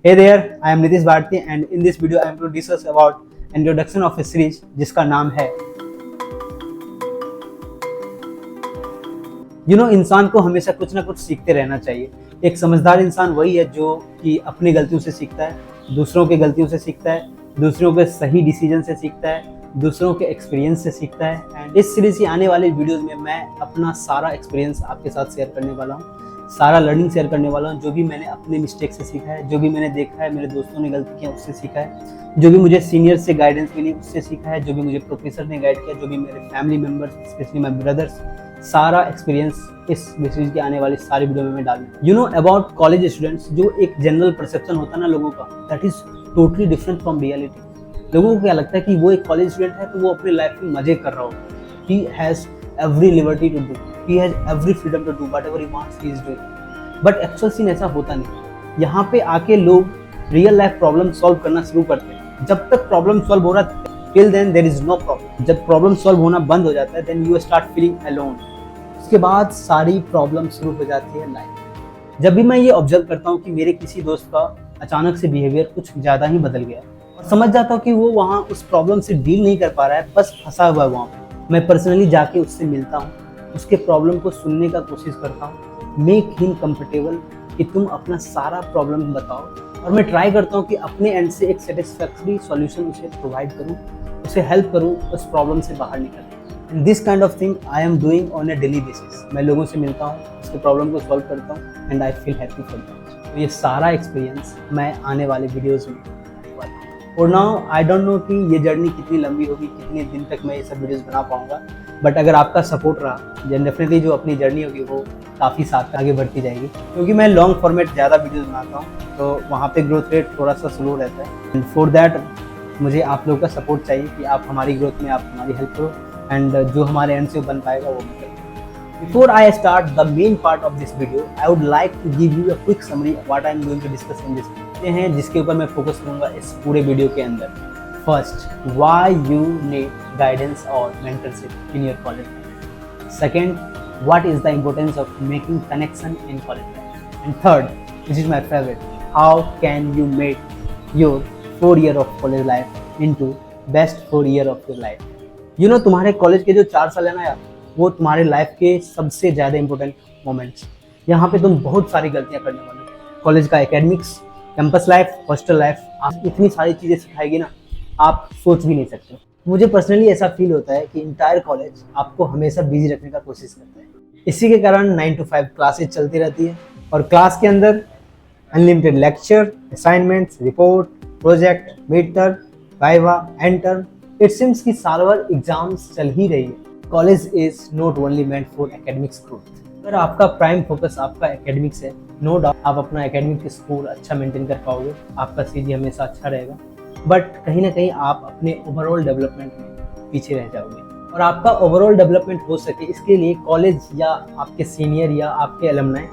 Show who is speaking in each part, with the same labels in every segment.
Speaker 1: Hey there, I am Nitish Bharti and in this video I am going to discuss about introduction of a series जिसका नाम है इंसान को हमेशा कुछ ना कुछ सीखते रहना चाहिए। एक समझदार इंसान वही है जो कि अपनी गलतियों से सीखता है, दूसरों की गलतियों से सीखता है, दूसरों के सही डिसीजन से सीखता है, दूसरों के एक्सपीरियंस से सीखता है। एंड इस सीरीज की आने वाली वीडियोस में मैं अपना सारा एक्सपीरियंस आपके साथ शेयर करने वाला हूँ, सारा लर्निंग शेयर करने वाला हूँ, जो भी मैंने अपने मिस्टेक से सीखा है, जो भी मैंने देखा है मेरे दोस्तों ने गलती किया उससे सीखा है, जो भी मुझे सीनियर से गाइडेंस मिली उससे सीखा है, जो भी मुझे प्रोफेसर ने गाइड किया, जो भी मेरे family members specially my brothers, सारा एक्सपीरियंस इस सीरीज की आने वाली सारी वीडियो में मैं डालूँ। अबाउट कॉलेज स्टूडेंट्स, जो एक जनरल परसेप्शन होता है ना लोगों का, that is totally different from reality. लोगों को क्या लगता है कि वो एक कॉलेज स्टूडेंट है तो वो अपनी लाइफ में मजे कर रहा होगा, he has every liberty to do, he has every freedom to do whatever he wants, he is doing। But actual scene ऐसा होता नहीं। यहाँ पे आके लोग रियल लाइफ प्रॉब्लम सॉल्व करना शुरू करते हैं। जब तक प्रॉब्लम सॉल्व हो रहा है till then there is no problem. जब प्रॉब्लम सॉल्व होना बंद हो जाता है then you start feeling alone. उसके बाद सारी प्रॉब्लम शुरू हो जाती है लाइफ। जब भी मैं ये ऑब्जर्व करता हूँ कि मेरे किसी दोस्त का अचानक से बिहेवियर कुछ ज़्यादा ही बदल गया और समझ जाता हूँ कि वो वहाँ उस प्रॉब्लम से डील नहीं कर पा रहा है, बस फंसा हुआ है वहाँ पे, मैं पर्सनली जाके उससे मिलता हूँ, उसके प्रॉब्लम को सुनने का कोशिश करता हूँ, मेक हिम कंफर्टेबल कि तुम अपना सारा प्रॉब्लम बताओ और मैं ट्राई करता हूँ कि अपने एंड से एक सेटिस्फैक्टरी सॉल्यूशन उसे प्रोवाइड करूँ, उसे हेल्प करूँ उस प्रॉब्लम से बाहर निकलने। And this kind of thing I am doing on A daily basis. मैं लोगों से मिलता हूँ, उसके प्रॉब्लम को सॉल्व करता हूँ and I feel happy for that. तो ये सारा एक्सपीरियंस मैं आने वाले वीडियोज़ में और नाउ आई डोंट नो कि ये जर्नी कितनी लंबी होगी, कितने दिन तक मैं ये सब वीडियोस बना पाऊंगा, बट अगर आपका सपोर्ट रहा देन डेफिनेटली जो अपनी जर्नी होगी वो काफ़ी साथ आगे बढ़ती जाएगी। क्योंकि मैं लॉन्ग फॉर्मेट ज़्यादा वीडियोस बनाता हूँ तो वहाँ पे ग्रोथ रेट थोड़ा सा स्लो रहता है। एंड फॉर दैट मुझे आप लोगों का सपोर्ट चाहिए कि आप हमारी ग्रोथ में आप हमारी हेल्प करो एंड जो हमारे एंड से बन पाएगा वो भी करें। Before I start the main part of this video, I would like to give you a quick summary of what I am going to discuss in this video। ये हैं जिसके ऊपर मैं फोकस करूंगा इस पूरे वीडियो के अंदर। First, why you need guidance or mentorship in your college life। Second, what is the importance of making connection in college life। And third, which is my favorite, how can you make your 4 year of college life into best 4 year of your life। तुम्हारे college के जो 4 साल है ना यार, वो तुम्हारे life के सबसे ज़्यादा इंपॉर्टेंट मोमेंट्स। यहाँ पे तुम बहुत सारी गलतियाँ करने वाले हो। कॉलेज का academics, campus life, hostel life, आप इतनी सारी चीज़ें सिखाएगी ना, आप सोच भी नहीं सकते। मुझे पर्सनली ऐसा फील होता है कि इंटायर कॉलेज आपको हमेशा बिजी रखने का कोशिश करता है। इसी के कारण 9 to 5 क्लासेज चलती रहती है और क्लास के अंदर unlimited lecture, assignments, report, project, mid term, viva, and term. It seems कि साल भर एग्जाम्स चल ही रही है। College is not only meant for academics growth. अगर आपका प्राइम फोकस आपका एकेडमिक्स है, नो डाउट आप अपना एकेडमिक स्कोर अच्छा मेंटेन कर पाओगे, आपका सीजी हमेशा अच्छा रहेगा, बट कहीं ना कहीं आप अपने ओवरऑल डेवलपमेंट में पीछे रह जाओगे। और आपका ओवरऑल डेवलपमेंट हो सके इसके लिए कॉलेज या आपके सीनियर या आपके अलमनाई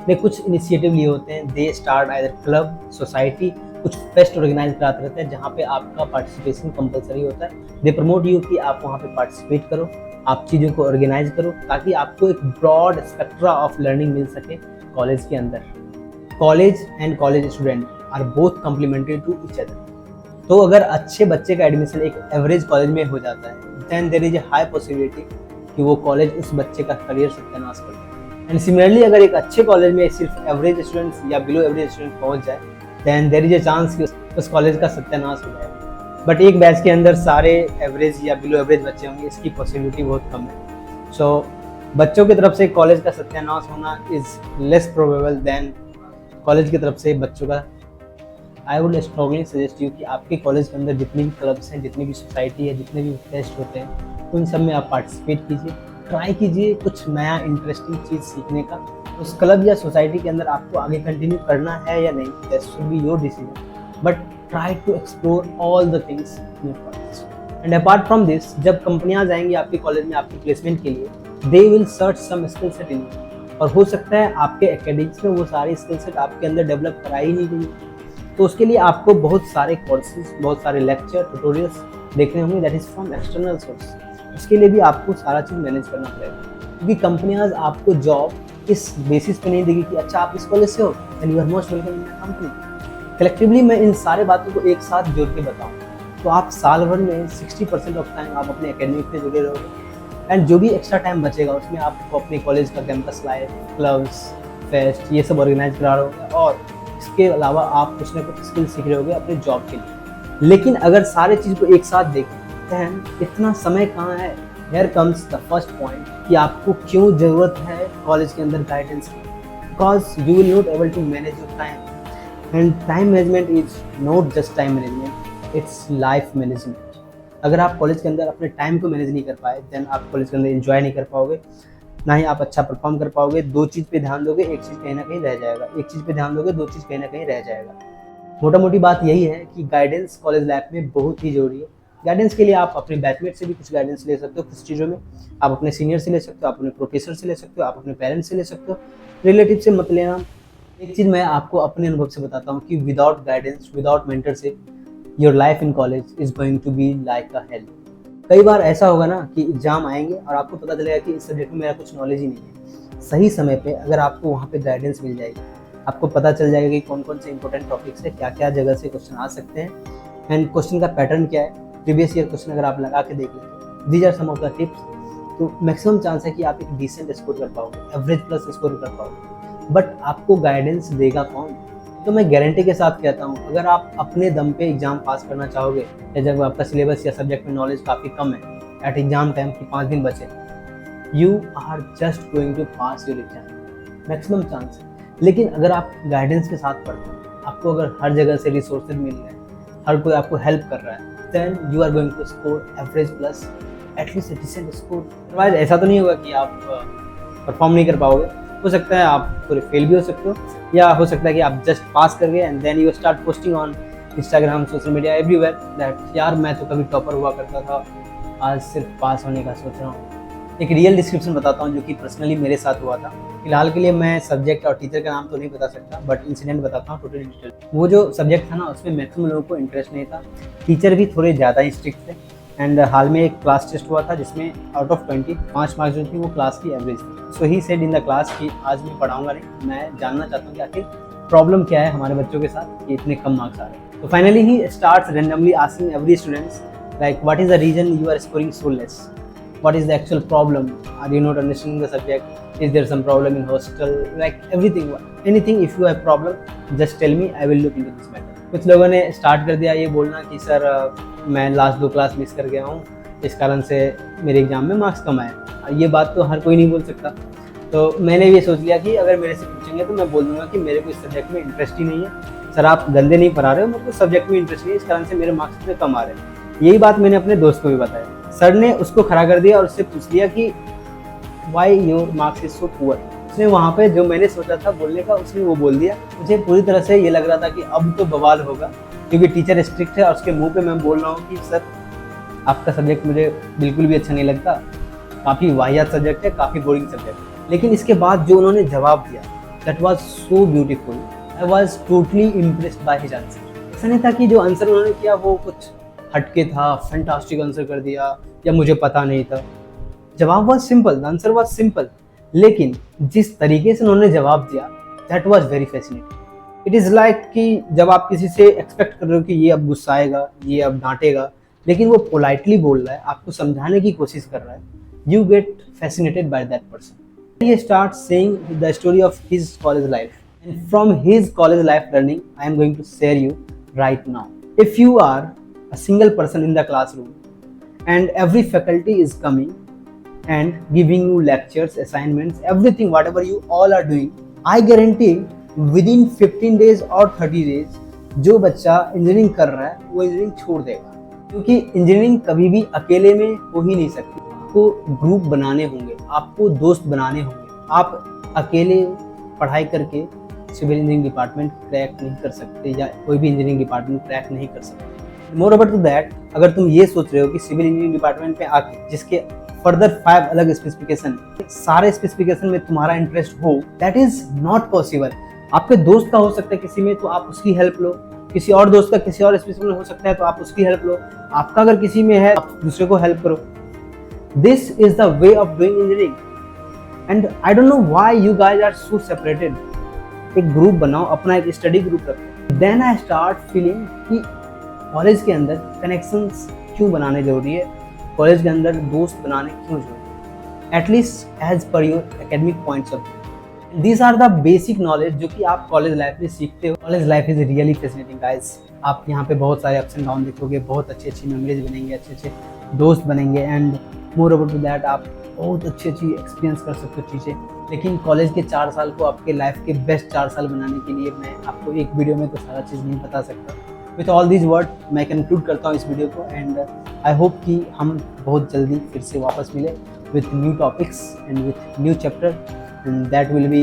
Speaker 1: ने कुछ इनिशिएटिव लिए होते हैं। They start either club, society, कुछ फेस्ट ऑर्गेनाइज कराते रहते हैं जहाँ पे आपका पार्टिसिपेशन कंपलसरी होता है। दे प्रमोट यू कि आप वहाँ पे पार्टिसिपेट करो, आप चीज़ों को ऑर्गेनाइज करो ताकि आपको एक ब्रॉड स्पेक्ट्रा ऑफ लर्निंग मिल सके कॉलेज के अंदर। College and college student are both complementary to each other. तो अगर अच्छे बच्चे का एडमिशन एक एवरेज कॉलेज में हो जाता है then there is a high possibility कि वो कॉलेज उस बच्चे का करियर सत्यानाश कर दे। एंड सिमिलरली अगर एक अच्छे कॉलेज में सिर्फ एवरेज स्टूडेंट्स या बिलो एवरेज स्टूडेंट पहुँच जाए then there is a chance कि उस कॉलेज का सत्यानाश हो जाएगा। बट एक बैच के अंदर सारे एवरेज या बिलो एवरेज बच्चे होंगे, इसकी पॉसिबिलिटी बहुत कम है। सो बच्चों की तरफ से कॉलेज का सत्यानाश होना is less probable than college की तरफ से बच्चों का। I would strongly suggest you कि आपके कॉलेज के अंदर जितनी भी क्लब्स हैं, जितनी भी सोसाइटी है, जितने भी फेस्ट होते हैं, उन सब में आप पार्टिसिपेट कीजिए, ट्राई कीजिए कुछ नया इंटरेस्टिंग चीज़ सीखने का। उस क्लब या सोसाइटी के अंदर आपको आगे कंटिन्यू करना है या नहीं, that should be your decision, but try to explore all the things in your college। And apart from this, जब कंपनियां जाएंगी आपके कॉलेज में आपके प्लेसमेंट के लिए, they will search some skill set in you। और हो सकता है आपके एकेडमिक्स में वो सारी स्किल सेट आपके अंदर डेवलप कराई ही नहीं गई, तो उसके लिए आपको बहुत सारे कोर्सेज, बहुत सारे लेक्चर, ट्यूटोरियल्स देखने होंगे, that is from external source. उसके लिए भी आपको सारा चीज़ मैनेज करना पड़ेगा, क्योंकि कंपनियां आपको जॉब इस बेसिस पे नहीं देगी कि अच्छा आप इस कॉलेज से हो and you are most welcome in my company. Collectively मैं इन सारे बातों को एक साथ जोड़ के बताऊँ तो आप साल भर में 60% ऑफ टाइम आप अपने एकेडमिक में जुड़े रहोगे, एंड जो भी एक्स्ट्रा टाइम बचेगा उसमें आपको अपने कॉलेज का कैंपस लाइफ, क्लब्स, फेस्ट ये सब ऑर्गेनाइज करा रहे होगे, और इसके अलावा आप कुछ ना कुछ स्किल सीख रहे होगे अपने जॉब के लिए। लेकिन अगर सारे चीज़ को एक साथ देखें दैन इतना समय कहाँ है। Here comes the first point कि आपको क्यों ज़रूरत है कॉलेज के अंदर गाइडेंस की, because you will not able to manage your time, and time management is not just time management, it's life management. अगर आप कॉलेज के अंदर अपने टाइम को मैनेज नहीं कर पाए देन आप कॉलेज के अंदर एंजॉय नहीं कर पाओगे, ना ही आप अच्छा परफॉर्म कर पाओगे। दो चीज़ पे ध्यान दोगे, एक चीज़ कहीं ना कहीं रह जाएगा, एक चीज़ पे ध्यान दोगे, दो चीज़ कहीं ना कहीं रह जाएगा। मोटा मोटी बात यही है कि गाइडेंस कॉलेज लाइफ में बहुत ही जरूरी है। गाइडेंस के लिए आप अपने बैचमेट से भी कुछ गाइडेंस ले सकते हो, कुछ चीज़ों में आप अपने सीनियर से ले सकते हो, आप अपने प्रोफेसर से ले सकते हो, आप अपने पेरेंट्स से ले सकते हो, रिलेटिव से मत लेना। एक चीज़ मैं आपको अपने अनुभव से बताता हूँ कि without guidance, without mentorship, your life in college is going to be like a hell. कई बार ऐसा होगा ना कि एग्जाम आएंगे और आपको पता चलेगा कि इस सब्जेक्ट में मेरा कुछ नॉलेज ही नहीं है। सही समय पे अगर आपको वहाँ पे गाइडेंस मिल जाएगी, आपको पता चल जाएगा कि कौन कौन से इंपॉर्टेंट टॉपिक्स है, क्या क्या जगह से क्वेश्चन आ सकते हैं, एंड क्वेश्चन का पैटर्न क्या है, प्रीवियस ईयर क्वेश्चन अगर आप लगा के देख लेंगे, these are some of the tips, तो मैक्सिमम चांस है कि आप एक डिसेंट स्कोर कर पाओगे, एवरेज प्लस स्कोर कर पाओगे। बट आपको गाइडेंस देगा कौन? तो मैं गारंटी के साथ कहता हूँ, अगर आप अपने दम पे एग्जाम पास करना चाहोगे, या जब आपका सिलेबस या सब्जेक्ट में नॉलेज काफ़ी कम है, एट एग्जाम टाइम की 5 दिन बचे, you are just going to pass your exam, maximum chance है। लेकिन अगर आप गाइडेंस के साथ पढ़ते हो, आपको अगर हर जगह से रिसोर्सेज मिल रहे हैं, हर कोई आपको हेल्प कर रहा है, then you are going to score average plus at least decent score. Otherwise ऐसा तो नहीं होगा कि आप परफॉर्म नहीं कर पाओगे, हो सकता है आप पूरे फेल भी हो सकते हो, या हो सकता है कि आप जस्ट पास कर गए and then you start posting on Instagram, social media, everywhere that यार मैं तो कभी टॉपर हुआ करता था, आज सिर्फ पास होने का सोच रहा हूँ। एक रियल डिस्क्रिप्शन बताता हूँ जो कि पर्सनली मेरे साथ हुआ था। फिलहाल के लिए मैं सब्जेक्ट और टीचर का नाम तो नहीं बता सकता, बट इंसिडेंट बताता हूँ टोटली डिटेल। वो जो सब्जेक्ट था ना उसमें मैक्सिमम लोगों को इंटरेस्ट नहीं था, टीचर भी थोड़े ज़्यादा ही स्ट्रिक्ट थे, एंड हाल में एक क्लास टेस्ट हुआ था जिसमें आउट ऑफ 20 5 मार्क्स जो थी वो क्लास की एवरेज थी। So he said in the class कि आज मैं पढ़ाऊँगा नहीं, मैं जानना चाहता हूँ कि आखिर प्रॉब्लम क्या है हमारे बच्चों के साथ कि इतने कम मार्क्स आ रहे हैं। तो finally he starts randomly asking every students like what is the reason you are scoring so less, what is the actual problem, are you not understanding the subject, is there some problem in hostel, like everything, anything, if you have problem just tell me, I will look into this matter। कुछ लोगों ने start कर दिया ये बोलना कि sir मैं last 2 class miss कर गया हूँ, इस कारण से मेरे एग्जाम में मार्क्स कम आए। ये बात तो हर कोई नहीं बोल सकता, तो मैंने ये सोच लिया कि अगर मेरे से पूछेंगे तो मैं बोल दूंगा कि मेरे को इस सब्जेक्ट में इंटरेस्ट ही नहीं है, सर आप गंदे नहीं पढ़ा रहे हो, मेरे को सब्जेक्ट में इंटरेस्ट नहीं है, इस कारण से मेरे मार्क्स इतने कम आ रहे हैं। यही बात मैंने अपने दोस्त को भी बताया। सर ने उसको खड़ा कर दिया और उससे पूछ लिया कि why your marks is so poor. उसने वहाँ पे जो मैंने सोचा था बोलने का उसने वो बोल दिया। मुझे पूरी तरह से ये लग रहा था कि अब तो बवाल होगा, क्योंकि टीचर स्ट्रिक्ट है और उसके मुंह पे मैं बोल रहा हूँ कि सर आपका सब्जेक्ट मुझे बिल्कुल भी अच्छा नहीं लगता, काफ़ी वाहियात सब्जेक्ट है, काफ़ी बोरिंग सब्जेक्ट। लेकिन इसके बाद जो उन्होंने जवाब दिया that was so beautiful, I was totally impressed by his answer. ऐसा नहीं था कि जो आंसर उन्होंने किया वो कुछ हटके था, फैंटास्टिक आंसर कर दिया या मुझे पता नहीं था। जवाब was simple, the answer was simple, लेकिन जिस तरीके से उन्होंने जवाब दिया that was very fascinating. It is like कि जब आप किसी से एक्सपेक्ट कर रहे हो कि ये अब गुस्साएगा, ये अब डांटेगा, लेकिन वो पोलाइटली बोल रहा है, आपको समझाने की कोशिश कर रहा है, you get fascinated by that person. He starts saying the story of his college life, and from his college life learning I am going to share you right now. If you are a single person in the classroom and every faculty is coming and giving you lectures, assignments, everything, whatever you all are doing, I guarantee within 15 days or 30 days जो बच्चा engineering कर रहा है वो engineering छोड़ देगा, क्योंकि engineering कभी भी अकेले में हो ही नहीं सकती। आपको ग्रुप बनाने होंगे, आपको दोस्त बनाने होंगे। आप अकेले पढ़ाई करके सिविल इंजीनियरिंग डिपार्टमेंट क्रैक नहीं कर सकते, या कोई भी इंजीनियरिंग डिपार्टमेंट क्रैक नहीं कर सकते। मोर ओवर टू दैट, अगर तुम ये सोच रहे हो कि सिविल इंजीनियरिंग डिपार्टमेंट में आके जिसके फर्दर 5 अलग स्पेसिफिकेशन, सारे स्पेसिफिकेशन में तुम्हारा इंटरेस्ट हो, दैट इज नॉट पॉसिबल। आपके दोस्त का हो सकता है किसी में, तो आप उसकी हेल्प लो, किसी और दोस्त का किसी और स्पेसिफिकेशन हो सकता है तो आप उसकी हेल्प लो, आपका अगर किसी में है आप दूसरे को हेल्प करो। This is the way of doing engineering, and I don't know why you guys are so separated. एक ग्रुप बनाओ, अपना एक स्टडी ग्रुप रखो, देन आई स्टार्ट फीलिंग कि कॉलेज के अंदर कनेक्शंस क्यों बनाने जरूरी है, कॉलेज के अंदर दोस्त बनाने क्यों जरूरी है, at least as per your academic points of view. These are the basic knowledge जो कि आप कॉलेज लाइफ में सीखते हो। College life is really fascinating guys. आप यहाँ पे बहुत सारे अप्स एंड डाउन देखोगे, बहुत अच्छी मेमोरीज बनेंगे, अच्छे दोस्त बनेंगे, and moreover to that आप बहुत अच्छी एक्सपीरियंस कर सकते हो चीज़ें। लेकिन कॉलेज के 4 साल को आपके लाइफ के बेस्ट 4 साल बनाने के लिए मैं आपको एक वीडियो में तो सारा चीज़ नहीं बता सकता। विथ ऑल दीज वर्ड मैं कंक्लूड करता हूँ इस वीडियो को, एंड आई होप कि हम बहुत जल्दी फिर से वापस मिले with new topics and with new chapter, and that will be